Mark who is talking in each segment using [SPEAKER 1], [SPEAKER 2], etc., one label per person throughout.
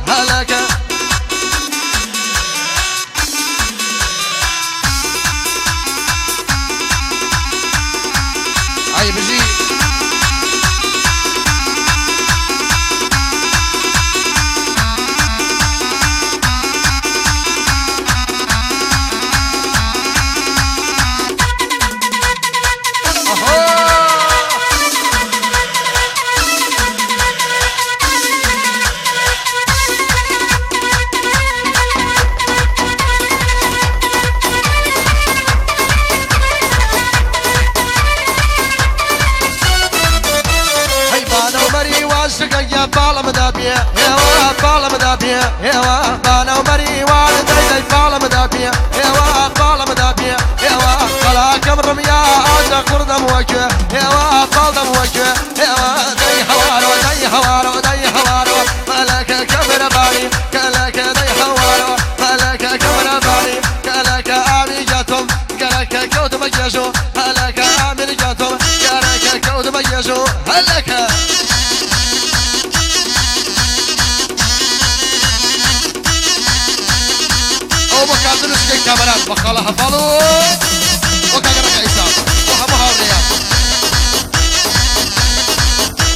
[SPEAKER 1] هلك هاي بجي بالا مدابيا يوا بالا مدابيا يوا بانا ومري والدي بالا مدابيا يوا بالا مدابيا يوا قلا كم رميا عاد قرد موجه يوا قلد موجه يوا دي حوارو دي حوارو دي حوارو ملك كبر بالي كلك دي حوارو ملك كبر بالي كلك امي جاتهم كلك كود مجشو هلك امي جاتهم كلك كود مجشو هلك وكادر سكين كاميرات بخاله حفالو وكادر كايسان وحبو هاوريات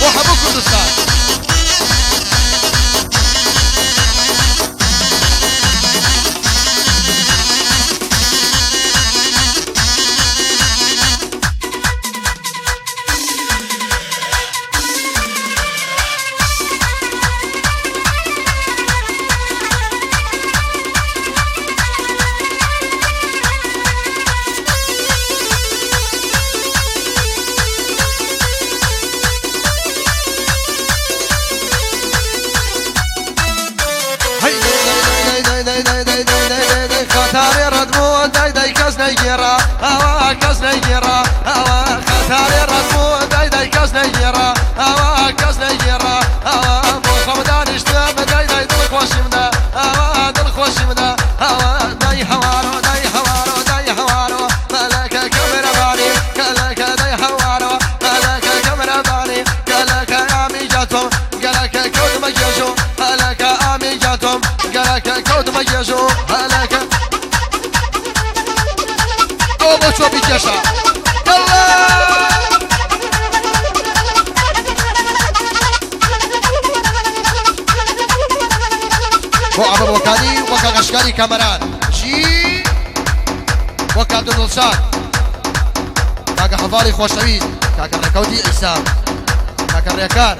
[SPEAKER 1] وحبو كردستان خطاري ردمو داي داي كاس نيجيرا هوا كاس نيجيرا هوا خطاري ردمو داي داي كاس نيجيرا هوا كاس نيجيرا هوا بو خمدان اشتام داي داي دل خوشمنا هوا دل خوشمنا هوا داي حوارو داي حوارو داي حوارو ملك كبر بالي كلك داي حوارو ملك كبر بالي كلك امي جاتهم كلك كود مجشو هلك امي جاتهم كلك كود مجشو هلك شو بيجشا يلا بو عبد وكادي وكا غشكاري كاميران جي وكا عبد النصار كاكا حضاري خوشويد كاكا ركودي عيسان كاكا ريكار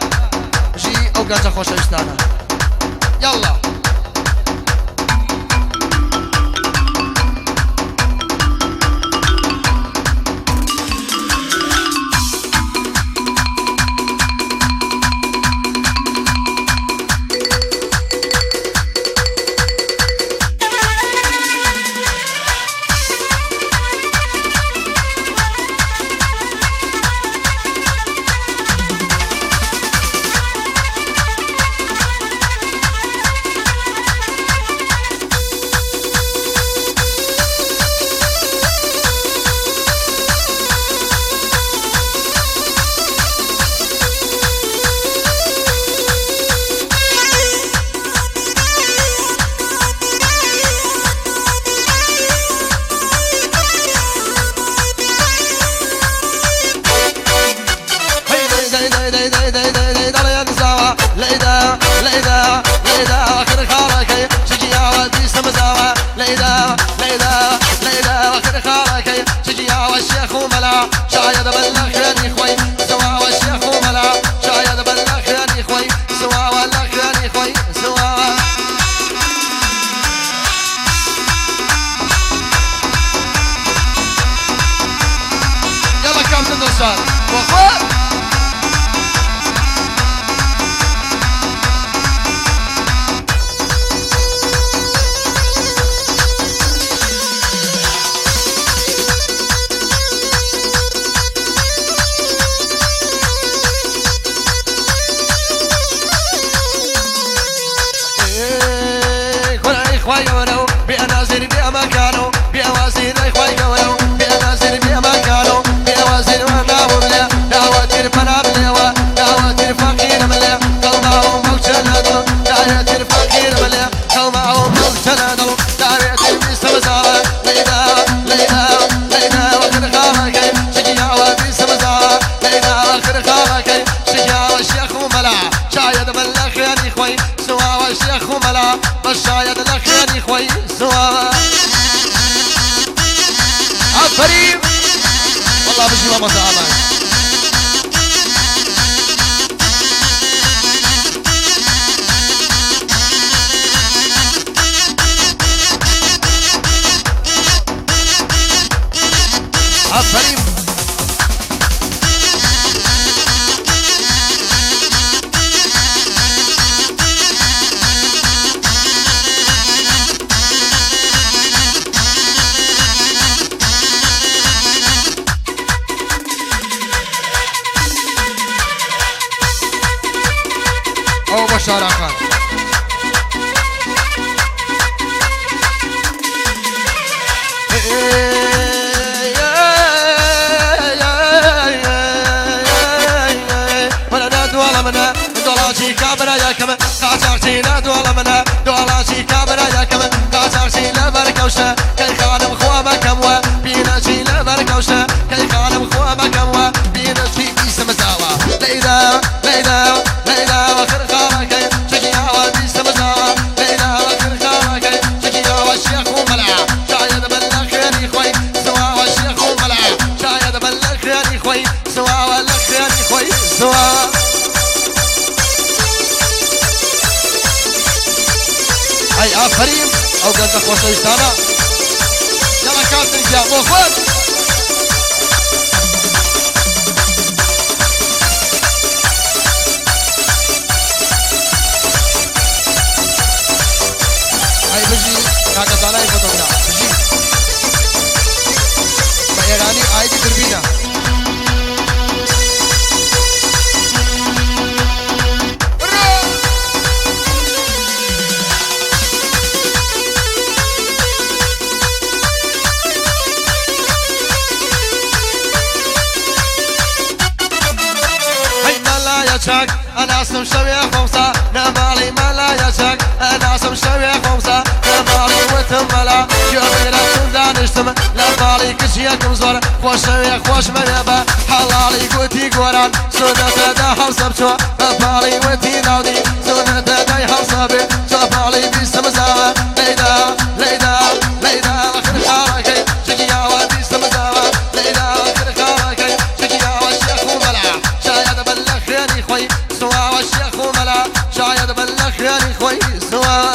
[SPEAKER 1] جي او كاكا خوشويستانا يلا شايد بلغني خوي سوا والشيخ وملا شايد بلغني خوي سوا ولغني خوي سوا يلا كم تنصر وخوات اخوي ولو بأنازل بأمكانه بأوازين اخوي ولو بأنازل بأمكانه بأوازين وانا برلا دعوة الفنا بلوا دعوة الفقير ملا قلبه موجه لدو دعوة الفقير شيخ وملا بشايد لخيري خوي سوا عفريم والله بجي ما مزعلك عفريم أو بشار خان منا دولاشي كابرا يا كم قاچاقشي لا دولا منا دولاشي كابرا يا كم قاچاقشي لا بركوشه كي خانم خوابا كم و بيناشي لا بركوشه كي خانم خوابا كم و بيناشي بيسم زاوا ليدا ليدا ليدا وخر خاركي شكيا وبيسم زاوا ليدا وخر خاركي شكيا والشيخ وملع شايد بلخيري خوي سوا والشيخ وملع شايد بلخيري خوي سوا والخيري خوي سوا هاي آفرين أو قلت أخوة ويستانا يلا كاتر جاء موفر هاي بجي كاكتانا يفتونا بجي بإيراني آيدي تربينا أنا اسم شوي خمسة نمالي ملا يشك أنا اسم شوي خمسة نمالي وتملا جميلة دانشتم لبالي كشيكم زور خوش شوي خوش مريبا حلالي قوتي قوران سنة دا حوصب شو بالي وتي ناودي سنة دا حوصبي شبالي بيسم زاوة ليدا ليدا ليدا وخر خاركي شكيا وبيسم زاوة ليدا وخر خاركي شكيا والشيخ وملع شايد بلخيري خوي سوا والشيخ وملا شايد بلخيري خوي سوا